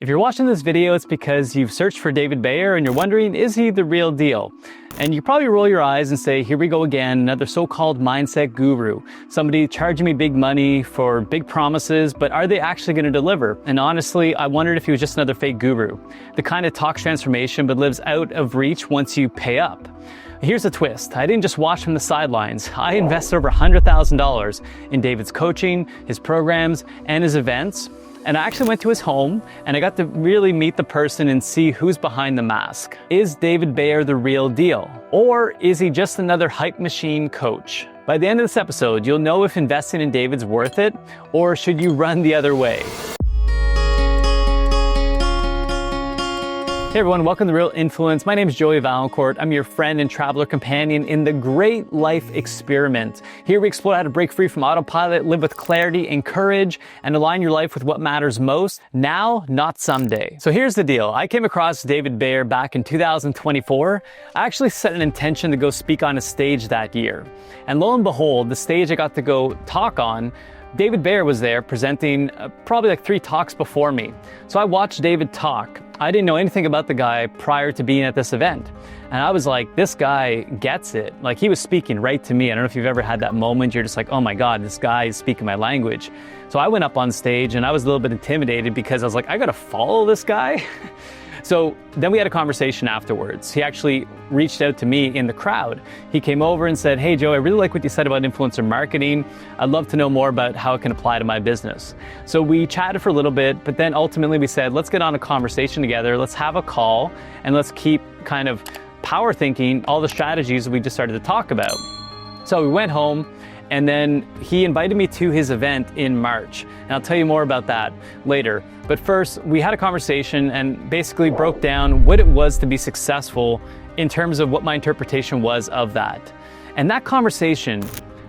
If you're watching this video, it's because you've searched for David Bayer and you're wondering, is he the real deal? And you probably roll your eyes and say, here we go again, another so-called mindset guru. Somebody charging me big money for big promises, but are they actually going to deliver? And honestly, I wondered if he was just another fake guru. The kind that talks transformation but lives out of reach once you pay up. Here's the twist. I didn't just watch from the sidelines. I invested over $100,000 in David's coaching, his programs, and his events. And I actually went to his home and I got to really meet the person and see who's behind the mask. Is David Bayer the real deal? Or is he just another hype machine coach? By the end of this episode, you'll know if investing in David's worth it, or should you run the other way? Hey everyone, welcome to Real Influence. My name is Vaillancourt. I'm your friend and traveler companion in the great life experiment. Here we explore how to break free from autopilot, live with clarity and courage, and align your life with what matters most, now, not someday. So here's the deal. I came across David Bayer back in 2024. I actually set an intention to go speak on a stage that year. And lo and behold, the stage I got to go talk on, David Bayer was there presenting probably like 3 talks before me. So I watched David talk. I didn't know anything about the guy prior to being at this event. And I was like, this guy gets it. Like, he was speaking right to me. I don't know if you've ever had that moment. You're just like, oh my God, this guy is speaking my language. So I went up on stage and I was a little bit intimidated because I was like, I gotta follow this guy. So then we had a conversation afterwards. He actually reached out to me in the crowd. He came over and said, hey Joe, I really like what you said about influencer marketing. I'd love to know more about how it can apply to my business. So we chatted for a little bit, but then ultimately we said, let's get on a conversation together. Let's have a call and let's keep kind of power thinking all the strategies we just started to talk about. So we went home. And then he invited me to his event in March. And I'll tell you more about that later. But first, we had a conversation and basically broke down what it was to be successful in terms of what my interpretation was of that. And that conversation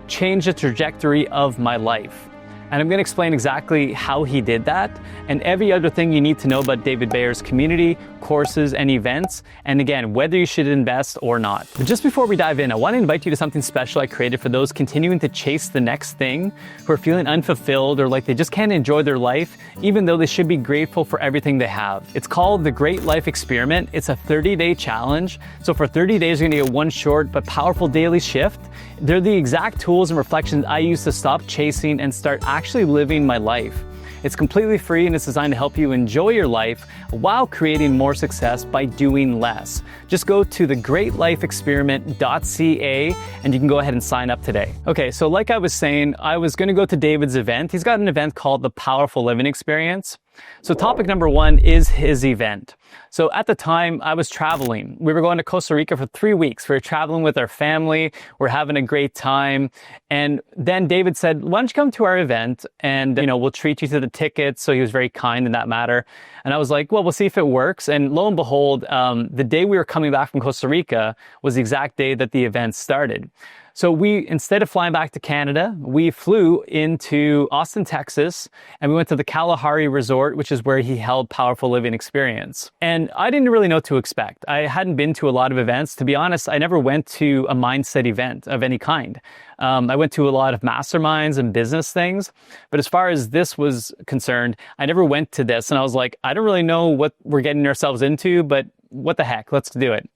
changed the trajectory of my life. And I'm going to explain exactly how he did that and every other thing you need to know about David Bayer's community, courses, and events. And again, whether you should invest or not. But just before we dive in, I want to invite you to something special I created for those continuing to chase the next thing, who are feeling unfulfilled or like they just can't enjoy their life, even though they should be grateful for everything they have. It's called the Great Life Experiment. It's a 30-day challenge. So for 30 days, you're going to get one short but powerful daily shift. They're the exact tools and reflections I use to stop chasing and start actually living my life. It's completely free and it's designed to help you enjoy your life while creating more success by doing less. Just go to thegreatlifeexperiment.ca and you can go ahead and sign up today. Okay, so like I was saying, I was going to go to David's event. He's got an event called the Powerful Living Experience. So topic number 1 is his event. So at the time I was traveling. We were going to Costa Rica for 3 weeks. We were traveling with our family. We're having a great time. And then David said, why don't you come to our event and, we'll treat you to the tickets. So he was very kind in that matter. And I was like, well, we'll see if it works. And lo and behold, the day we were coming back from Costa Rica was the exact day that the event started. So we, instead of flying back to Canada, we flew into Austin, Texas, and we went to the Kalahari Resort, which is where he held Powerful Living Experience. And I didn't really know what to expect. I hadn't been to a lot of events. To be honest, I never went to a mindset event of any kind. I went to a lot of masterminds and business things, but as far as this was concerned, I never went to this. And I was like, I don't really know what we're getting ourselves into, but what the heck, let's do it.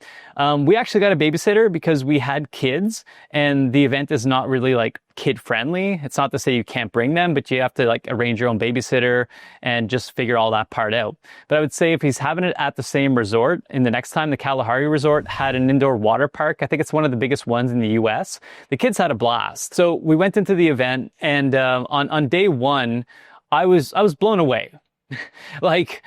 We actually got a babysitter because we had kids and the event is not really like kid friendly. It's not to say you can't bring them, but you have to like arrange your own babysitter and just figure all that part out. But I would say if he's having it at the same resort, in the next time, the Kalahari Resort had an indoor water park. I think it's one of the biggest ones in the US. The kids had a blast. So we went into the event and on day 1, I was blown away. Like,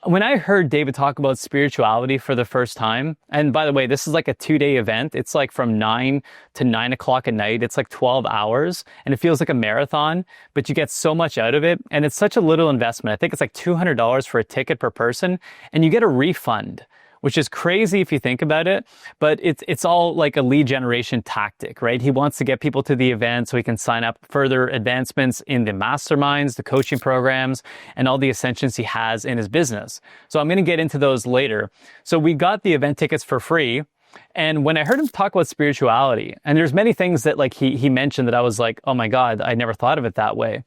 when I heard David talk about spirituality for the first time, and by the way, this is like a 2-day event. It's like from 9 to 9 o'clock at night. It's like 12 hours and it feels like a marathon, but you get so much out of it. And it's such a little investment. I think it's like $200 for a ticket per person and you get a refund, which is crazy if you think about it, but it's all like a lead generation tactic, right? He wants to get people to the event so he can sign up further advancements in the masterminds, the coaching programs, and all the ascensions he has in his business. So I'm going to get into those later. So we got the event tickets for free. And when I heard him talk about spirituality, and there's many things that like he mentioned that I was like, oh my God, I never thought of it that way.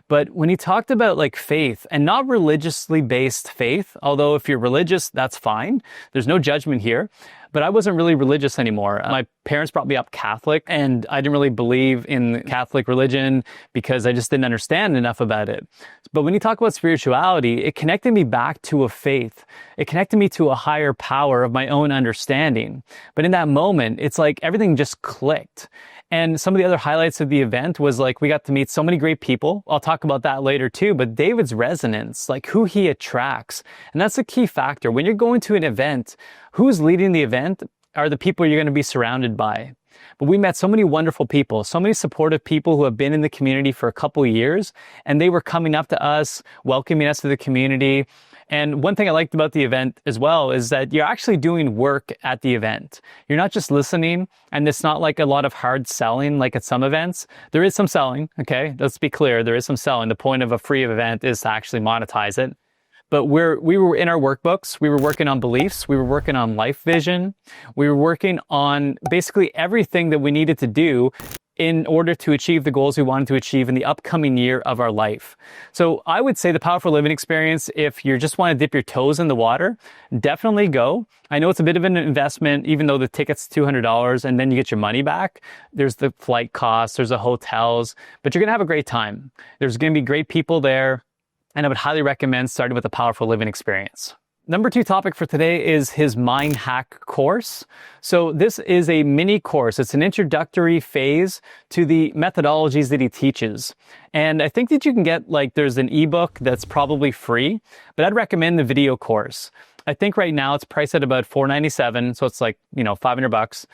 But when he talked about like faith, and not religiously based faith, although if you're religious, that's fine. There's no judgment here. But I wasn't really religious anymore. My parents brought me up Catholic, and I didn't really believe in Catholic religion because I just didn't understand enough about it. But when you talk about spirituality, it connected me back to a faith. It connected me to a higher power of my own understanding. But in that moment, it's like everything just clicked. And some of the other highlights of the event was like, we got to meet so many great people. I'll talk about that later too, but David's resonance, like who he attracts. And that's a key factor. When you're going to an event, who's leading the event are the people you're going to be surrounded by. But we met so many wonderful people, so many supportive people who have been in the community for a couple of years, and they were coming up to us, welcoming us to the community. And one thing I liked about the event as well is that you're actually doing work at the event. You're not just listening, and it's not like a lot of hard selling like at some events. There is some selling, okay? Let's be clear, there is some selling. The point of a free event is to actually monetize it. But we were in our workbooks, we were working on beliefs, we were working on life vision, we were working on basically everything that we needed to do in order to achieve the goals we wanted to achieve in the upcoming year of our life. So I would say the Powerful Living Experience, if you just want to dip your toes in the water, definitely go. I know it's a bit of an investment, even though the ticket's $200 and then you get your money back. There's the flight costs, there's the hotels, but you're going to have a great time. There's going to be great people there, and I would highly recommend starting with the Powerful Living Experience. Number 2 topic for today is his Mind Hack course. So this is a mini course. It's an introductory phase to the methodologies that he teaches. And I think that you can get, like, there's an ebook that's probably free, but I'd recommend the video course. I think right now it's priced at about $497, so it's like, $500.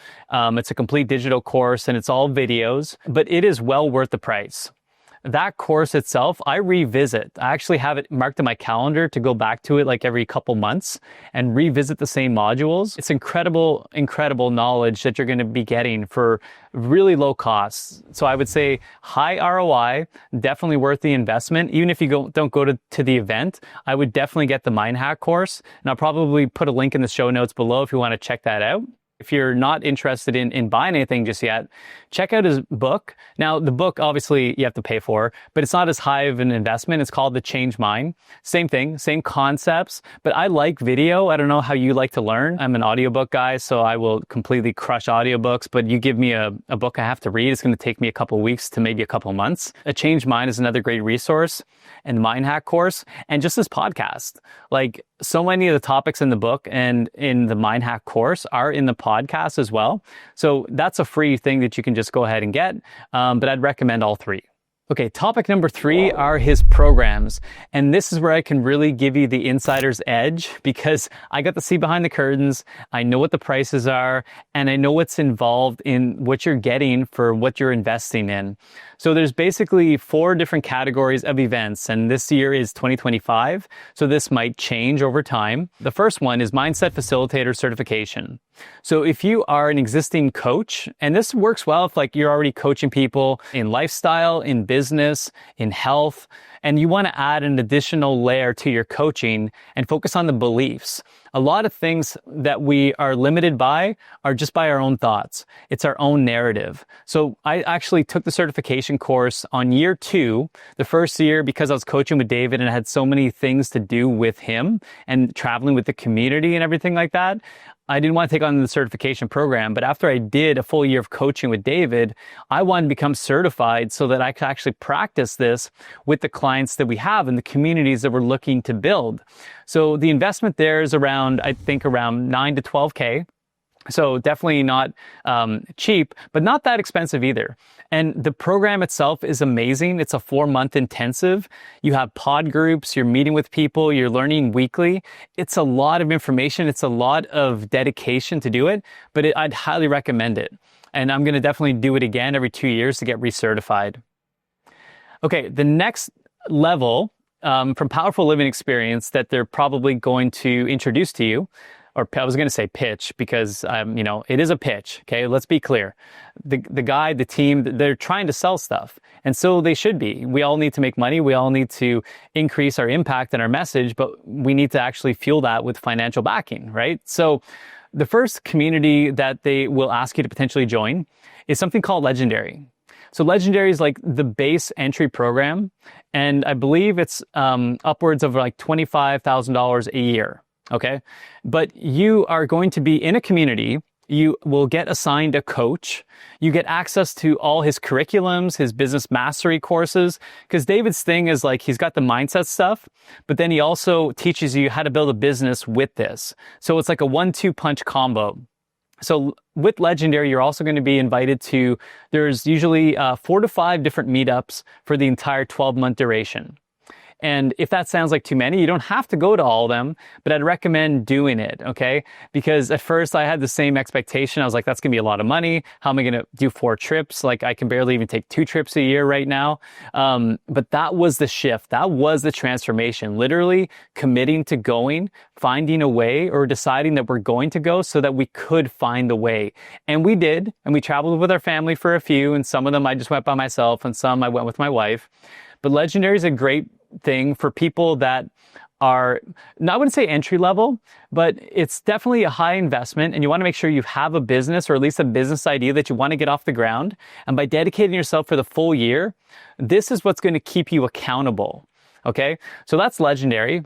It's a complete digital course and it's all videos, but it is well worth the price. That course itself, I revisit. I actually have it marked in my calendar to go back to it like every couple months and revisit the same modules. It's incredible, incredible knowledge that you're going to be getting for really low costs. So I would say high ROI, definitely worth the investment. Even if you don't go to the event, I would definitely get the Mind Hack course. And I'll probably put a link in the show notes below if you want to check that out. If you're not interested in buying anything just yet, check out his book. Now, the book, obviously, you have to pay for, but it's not as high of an investment. It's called The Change Mind. Same thing, same concepts, but I like video. I don't know how you like to learn. I'm an audiobook guy, so I will completely crush audiobooks, but you give me a book I have to read, it's going to take me a couple of weeks to maybe a couple of months. A Change Mind is another great resource, and the Mind Hack course, and just this podcast. Like, so many of the topics in the book and in the Mind Hack course are in the podcast as well. So that's a free thing that you can just go ahead and get. But I'd recommend all 3. Okay, topic number 3 are his programs. And this is where I can really give you the insider's edge because I got to see behind the curtains. I know what the prices are, and I know what's involved in what you're getting for what you're investing in. So there's basically 4 different categories of events, and this year is 2025, so this might change over time. The first one is Mindset Facilitator Certification. So if you are an existing coach, and this works well if like you're already coaching people in lifestyle, in business, in health, and you want to add an additional layer to your coaching and focus on the beliefs. A lot of things that we are limited by are just by our own thoughts. It's our own narrative. So I actually took the certification course on year 2, the first year, because I was coaching with David and I had so many things to do with him and traveling with the community and everything like that. I didn't want to take on the certification program, but after I did a full year of coaching with David, I wanted to become certified so that I could actually practice this with the clients that we have and the communities that we're looking to build. So the investment there is around 9 to 12K. So definitely not cheap, but not that expensive either. And the program itself is amazing. It's a 4-month intensive. You have pod groups, you're meeting with people, you're learning weekly. It's a lot of information. It's a lot of dedication to do it, but I'd highly recommend it. And I'm going to definitely do it again every 2 years to get recertified. Okay, the next level from Powerful Living Experience that they're probably going to introduce to you, or I was going to say pitch because, it is a pitch. Okay, let's be clear. The guy, the team, they're trying to sell stuff. And so they should be. We all need to make money. We all need to increase our impact and our message, but we need to actually fuel that with financial backing, right? So The first community that they will ask you to potentially join is something called Legendary. So Legendary is like the base entry program, and I believe it's upwards of like $25,000 a year, okay? But you are going to be in a community. You will get assigned a coach. You get access to all his curriculums, his business mastery courses, because David's thing is like he's got the mindset stuff, but then he also teaches you how to build a business with this. So it's like a 1-2 punch combo. So with Legendary, you're also going to be invited to, there's usually 4 to 5 different meetups for the entire 12-month duration. And if that sounds like too many, you don't have to go to all of them, but I'd recommend doing it, okay? Because at first I had the same expectation. I was like, that's gonna be a lot of money. How am I gonna do 4 trips? Like I can barely even take 2 trips a year right now. But that was the shift. That was the transformation. Literally committing to going, finding a way, or deciding that we're going to go so that we could find the way. And we did, and we traveled with our family for a few, and some of them I just went by myself, and some I went with my wife. But Legendary is a great thing for people that are, I wouldn't say entry level, but it's definitely a high investment, and you want to make sure you have a business, or at least a business idea that you want to get off the ground. And by dedicating yourself for the full year, this is what's going to keep you accountable. Okay, so that's Legendary.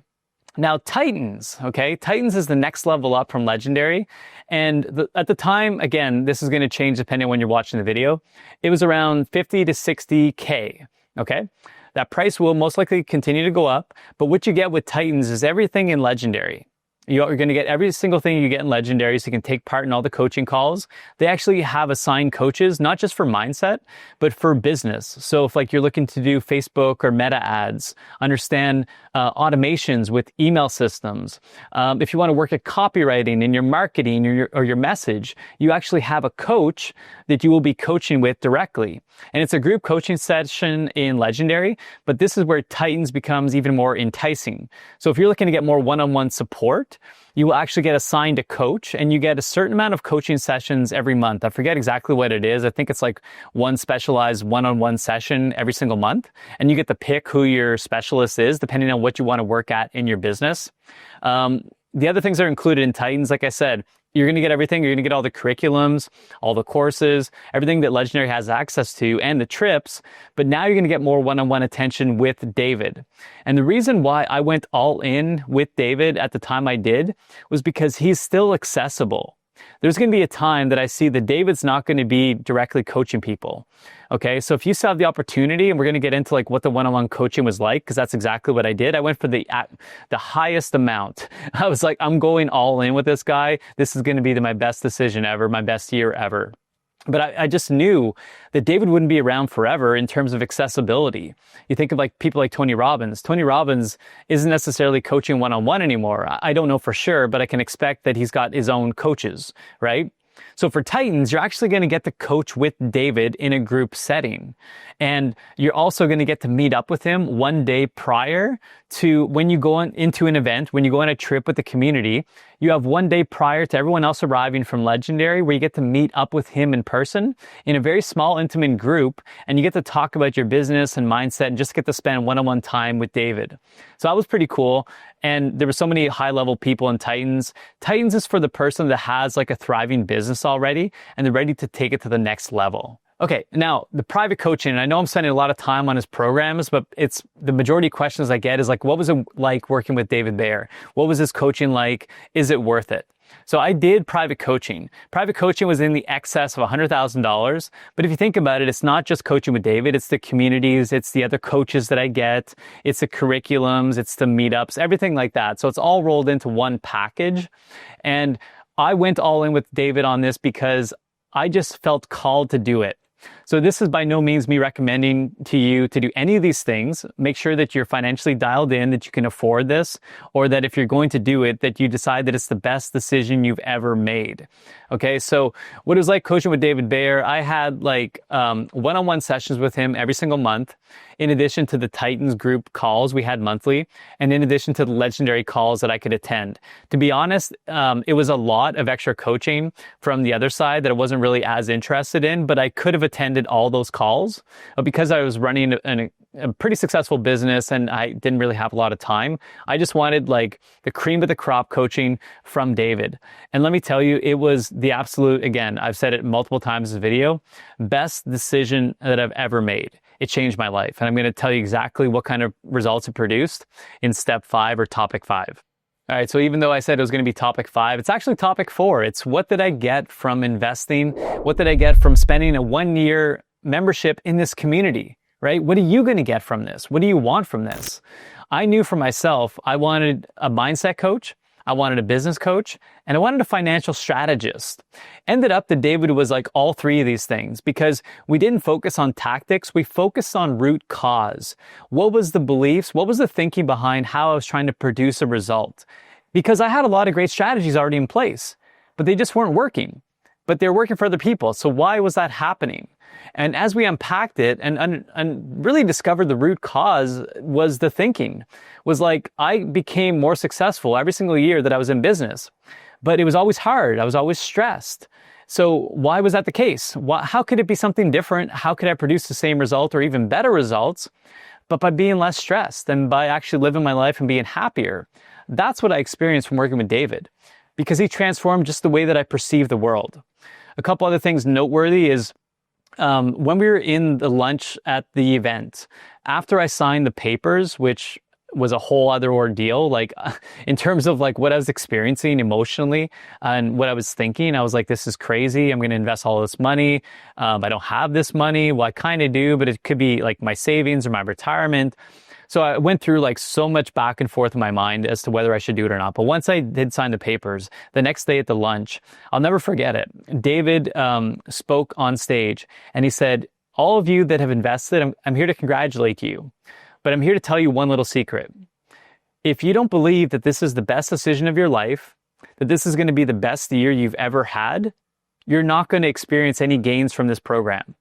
Now Titans, okay? Titans is the next level up from Legendary. And at the time, again, this is going to change depending on when you're watching the video. It was around 50 to 60K, okay? That price will most likely continue to go up, but what you get with Titans is everything in Legendary. You're going to get every single thing you get in Legendary, so you can take part in all the coaching calls. They actually have assigned coaches, not just for mindset, but for business. So if like you're looking to do Facebook or Meta ads, understand automations with email systems. If you want to work at copywriting in your marketing or your message, you actually have a coach that you will be coaching with directly. And it's a group coaching session in Legendary, but this is where Titans becomes even more enticing. So if you're looking to get more one-on-one support, you will actually get assigned a coach, and you get a certain amount of coaching sessions every month. I forget exactly what it is. I think it's like one specialized one-on-one session every single month, and you get to pick who your specialist is depending on what you want to work at in your business. The other things that are included in Titans, like I said, you're going to get everything. You're going to get all the curriculums, all the courses, everything that Legendary has access to, and the trips. But now you're going to get more one-on-one attention with David. And the reason why I went all in with David at the time I did was because he's still accessible. There's going to be a time that I see that David's not going to be directly coaching people. Okay, so if you still have the opportunity, and we're going to get into like what the one-on-one coaching was like, because that's exactly what I did. I went for the highest amount. I was like, I'm going all in with this guy. This is going to be my best decision ever, my best year ever. But I just knew that David wouldn't be around forever in terms of accessibility. You think of like people like Tony Robbins. Tony Robbins isn't necessarily coaching one-on-one anymore. I don't know for sure, but I can expect that he's got his own coaches, right? So for Titans, you're actually going to get to coach with David in a group setting. And you're also going to get to meet up with him one day prior to when you go into an event, when you go on a trip with the community. You have one day prior to everyone else arriving from Legendary where you get to meet up with him in person in a very small, intimate group, and you get to talk about your business and mindset and just get to spend one-on-one time with David. So that was pretty cool. And there were so many high-level people in Titans. Titans is for the person that has like a thriving business already and they're ready to take it to the next level. Okay, now the private coaching, and I know I'm spending a lot of time on his programs, but it's the majority of questions I get is like, what was it like working with David Bayer? What was his coaching like? Is it worth it? So I did private coaching. Private coaching was in the excess of $100,000. But if you think about it, it's not just coaching with David. It's the communities. It's the other coaches that I get. It's the curriculums. It's the meetups, everything like that. So it's all rolled into one package. And I went all in with David on this because I just felt called to do it. So this is by no means me recommending to you to do any of these things. Make sure that you're financially dialed in, that you can afford this, or that if you're going to do it, that you decide that it's the best decision you've ever made. Okay, so what it was like coaching with David Bayer, I had like one-on-one sessions with him every single month, in addition to the Titans group calls we had monthly, and in addition to the Legendary calls that I could attend. To be honest, it was a lot of extra coaching from the other side that I wasn't really as interested in, but I could have attended all those calls. But because I was running a pretty successful business and I didn't really have a lot of time. I just wanted like the cream of the crop coaching from David. And let me tell you, it was the absolute, again, I've said it multiple times in this video, best decision that I've ever made. It changed my life. And I'm going to tell you exactly what kind of results it produced in step 5 or topic 5. All right, so even though I said it was going to be topic 5, it's actually topic 4. It's what did I get from investing? What did I get from spending a 1-year membership in this community? Right? What are you going to get from this? What do you want from this? I knew for myself, I wanted a mindset coach, I wanted a business coach, and I wanted a financial strategist. Ended up that David was like all 3 of these things because we didn't focus on tactics, we focused on root cause. What was the beliefs? What was the thinking behind how I was trying to produce a result? Because I had a lot of great strategies already in place, but they just weren't working. But they're working for other people. So why was that happening? And as we unpacked it and really discovered the root cause was the thinking, was like I became more successful every single year that I was in business, but it was always hard. I was always stressed. So why was that the case? How could it be something different? How could I produce the same result or even better results, but by being less stressed and by actually living my life and being happier? That's what I experienced from working with David because he transformed just the way that I perceive the world. A couple other things noteworthy is when we were in the lunch at the event, after I signed the papers, which was a whole other ordeal, like in terms of like what I was experiencing emotionally and what I was thinking, I was like, this is crazy. I'm going to invest all this money. I don't have this money. Well, I kind of do, but it could be like my savings or my retirement. So I went through like so much back and forth in my mind as to whether I should do it or not. But once I did sign the papers, the next day at the lunch, I'll never forget it. David spoke on stage and he said, all of you that have invested, I'm here to congratulate you. But I'm here to tell you one little secret. If you don't believe that this is the best decision of your life, that this is going to be the best year you've ever had, you're not going to experience any gains from this program.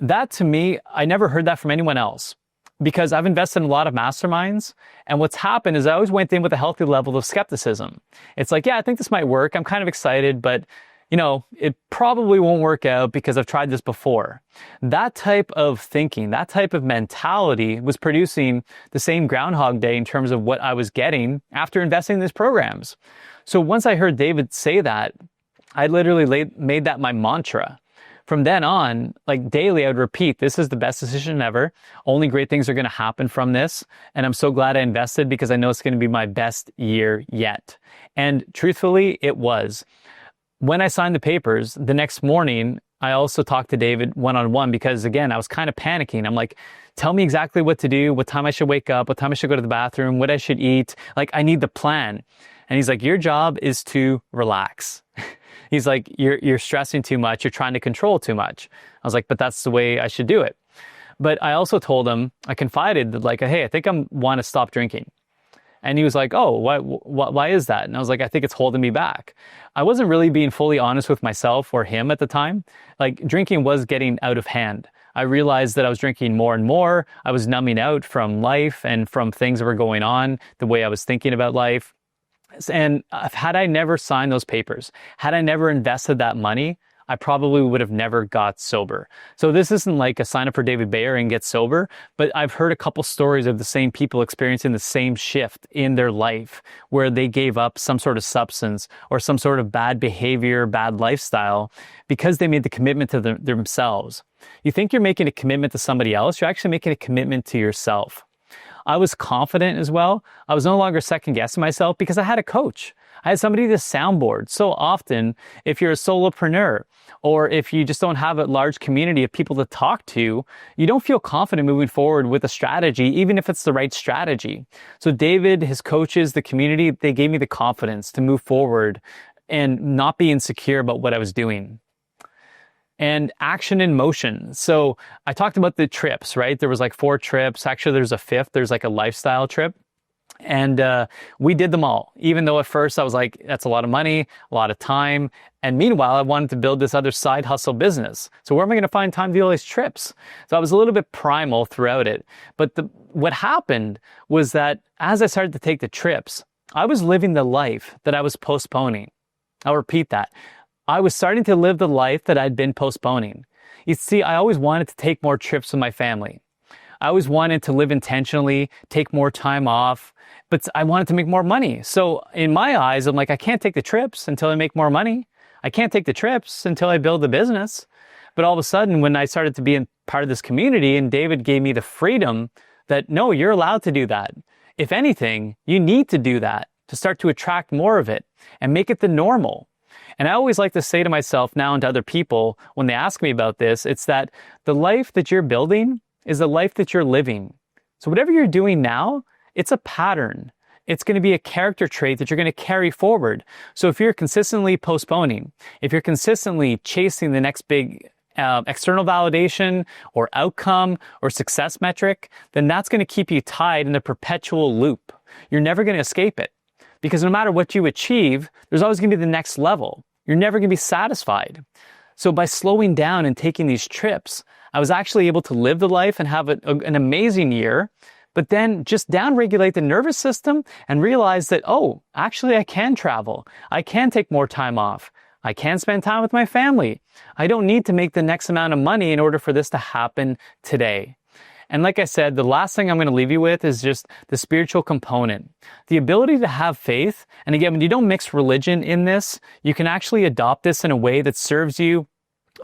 That to me, I never heard that from anyone else. Because I've invested in a lot of masterminds, and what's happened is I always went in with a healthy level of skepticism. It's like, yeah, I think this might work. I'm kind of excited, but it probably won't work out because I've tried this before. That type of thinking, that type of mentality was producing the same Groundhog Day in terms of what I was getting after investing in these programs. So once I heard David say that, I literally made that my mantra. From then on, like daily, I would repeat, this is the best decision ever. Only great things are going to happen from this. And I'm so glad I invested because I know it's going to be my best year yet. And truthfully, it was. When I signed the papers, the next morning, I also talked to David one-on-one because, again, I was kind of panicking. I'm like, tell me exactly what to do, what time I should wake up, what time I should go to the bathroom, what I should eat. Like, I need the plan. And he's like, your job is to relax. He's like, you're stressing too much. You're trying to control too much. I was like, but that's the way I should do it. But I also told him, I confided that like, hey, I think I want to stop drinking. And he was like, oh, why is that? And I was like, I think it's holding me back. I wasn't really being fully honest with myself or him at the time. Like drinking was getting out of hand. I realized that I was drinking more and more. I was numbing out from life and from things that were going on, the way I was thinking about life. And had I never signed those papers, had I never invested that money, I probably would have never got sober. So this isn't like a sign up for David Bayer and get sober, but I've heard a couple stories of the same people experiencing the same shift in their life where they gave up some sort of substance or some sort of bad behavior, bad lifestyle because they made the commitment to themselves. You think you're making a commitment to somebody else, you're actually making a commitment to yourself. I was confident as well. I was no longer second guessing myself because I had a coach. I had somebody to soundboard. So often, if you're a solopreneur or if you just don't have a large community of people to talk to, you don't feel confident moving forward with a strategy, even if it's the right strategy. So David, his coaches, the community, they gave me the confidence to move forward and not be insecure about what I was doing. And action in motion. So I talked about the trips, right? There was like 4 trips. Actually, there's a 5th. There's like a lifestyle trip. And we did them all, even though at first I was like, that's a lot of money, a lot of time. And meanwhile, I wanted to build this other side hustle business. So where am I going to find time to do all these trips? So I was a little bit primal throughout it. But what happened was that as I started to take the trips, I was living the life that I was postponing. I'll repeat that. I was starting to live the life that I'd been postponing. You see, I always wanted to take more trips with my family. I always wanted to live intentionally, take more time off, but I wanted to make more money. So in my eyes, I'm like, I can't take the trips until I make more money. I can't take the trips until I build the business. But all of a sudden, when I started to be in part of this community and David gave me the freedom that, no, you're allowed to do that. If anything, you need to do that to start to attract more of it and make it the normal. And I always like to say to myself now and to other people when they ask me about this, it's that the life that you're building is the life that you're living. So whatever you're doing now, it's a pattern. It's going to be a character trait that you're going to carry forward. So if you're consistently postponing, if you're consistently chasing the next big external validation or outcome or success metric, then that's going to keep you tied in a perpetual loop. You're never going to escape it because no matter what you achieve, there's always going to be the next level. You're never going to be satisfied. So by slowing down and taking these trips, I was actually able to live the life and have an amazing year, but then just downregulate the nervous system and realize that, oh, actually I can travel. I can take more time off. I can spend time with my family. I don't need to make the next amount of money in order for this to happen today. And like I said, the last thing I'm going to leave you with is just the spiritual component. The ability to have faith. And again, when you don't mix religion in this, you can actually adopt this in a way that serves you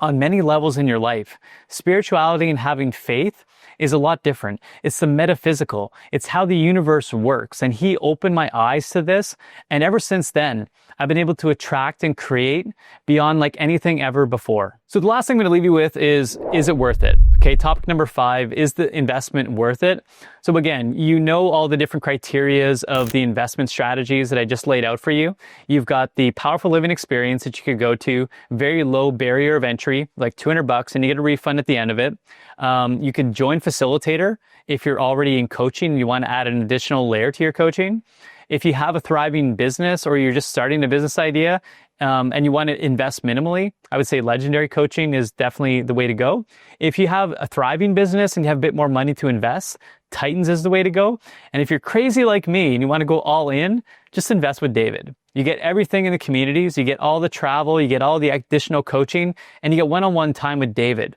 on many levels in your life. Spirituality and having faith is a lot different. It's the metaphysical. It's how the universe works. And he opened my eyes to this. And ever since then, I've been able to attract and create beyond like anything ever before. So the last thing I'm going to leave you with is it worth it? Okay, topic number 5, is the investment worth it? So again, you know all the different criterias of the investment strategies that I just laid out for you. You've got the powerful living experience that you could go to, very low barrier of entry, like $200, and you get a refund at the end of it. You can join Facilitator if you're already in coaching and you want to add an additional layer to your coaching. If you have a thriving business or you're just starting a business idea and you want to invest minimally, I would say Legendary Coaching is definitely the way to go. If you have a thriving business and you have a bit more money to invest, Titans is the way to go. And if you're crazy like me and you want to go all in, just invest with David. You get everything in the communities, you get all the travel, you get all the additional coaching, and you get one-on-one time with David.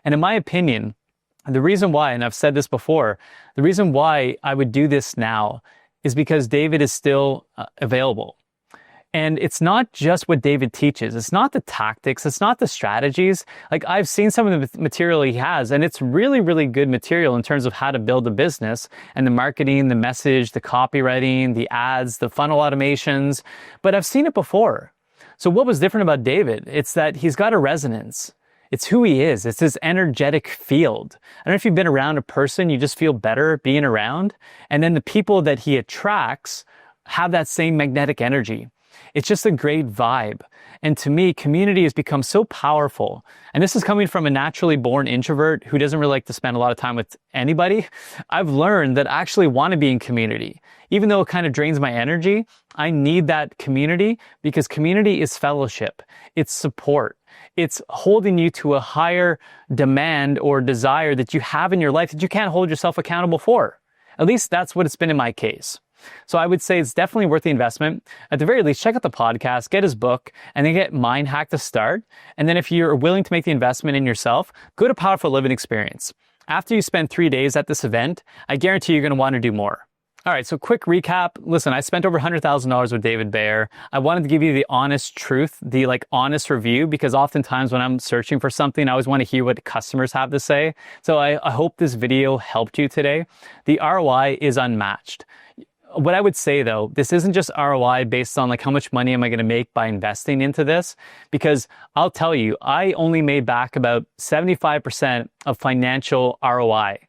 And in my opinion, the reason why, and I've said this before, the reason why I would do this now is because David is still available. And it's not just what David teaches. It's not the tactics. It's not the strategies. Like I've seen some of the material he has, and it's really, really good material in terms of how to build a business and the marketing, the message, the copywriting, the ads, the funnel automations. But I've seen it before. So what was different about David? It's that he's got a resonance. It's who he is. It's his energetic field. I don't know if you've been around a person, you just feel better being around. And then the people that he attracts have that same magnetic energy. It's just a great vibe. And to me, community has become so powerful. And this is coming from a naturally born introvert who doesn't really like to spend a lot of time with anybody. I've learned that I actually want to be in community. Even though it kind of drains my energy, I need that community because community is fellowship. It's support. It's holding you to a higher demand or desire that you have in your life that you can't hold yourself accountable for. At least that's what it's been in my case. So I would say it's definitely worth the investment. At the very least, check out the podcast, get his book, and then get Mind Hack to start. And then if you're willing to make the investment in yourself, go to Powerful Living Experience. After you spend 3 days at this event, I guarantee you're going to want to do more. All right, so quick recap. Listen, I spent over $100,000 with David Bayer. I wanted to give you the honest truth, the honest review, because oftentimes when I'm searching for something, I always want to hear what customers have to say. So I hope this video helped you today. The ROI is unmatched. What I would say though, this isn't just ROI based on how much money am I going to make by investing into this, because I'll tell you, I only made back about 75% of financial ROI.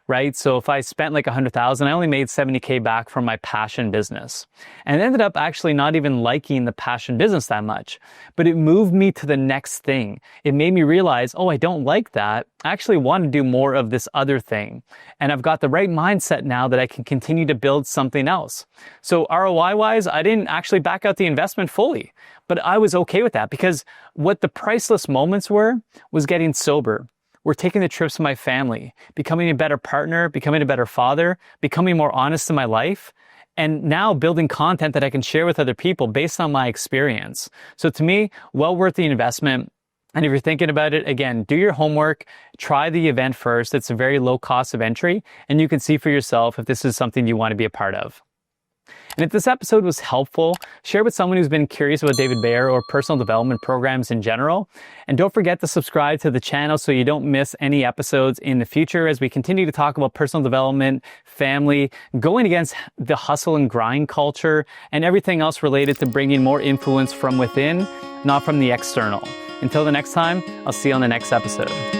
Right? So if I spent $100,000, I only made $70K back from my passion business. And I ended up actually not even liking the passion business that much, but it moved me to the next thing. It made me realize, oh, I don't like that. I actually want to do more of this other thing. And I've got the right mindset now that I can continue to build something else. So ROI wise, I didn't actually back out the investment fully, but I was okay with that because what the priceless moments were was getting sober. We're taking the trips with my family, becoming a better partner, becoming a better father, becoming more honest in my life, and now building content that I can share with other people based on my experience. So to me, well worth the investment. And if you're thinking about it, again, do your homework, try the event first. It's a very low cost of entry, and you can see for yourself if this is something you want to be a part of. And if this episode was helpful, share with someone who's been curious about David Bayer or personal development programs in general. And don't forget to subscribe to the channel so you don't miss any episodes in the future as we continue to talk about personal development, family, going against the hustle and grind culture, and everything else related to bringing more influence from within, not from the external. Until the next time, I'll see you on the next episode.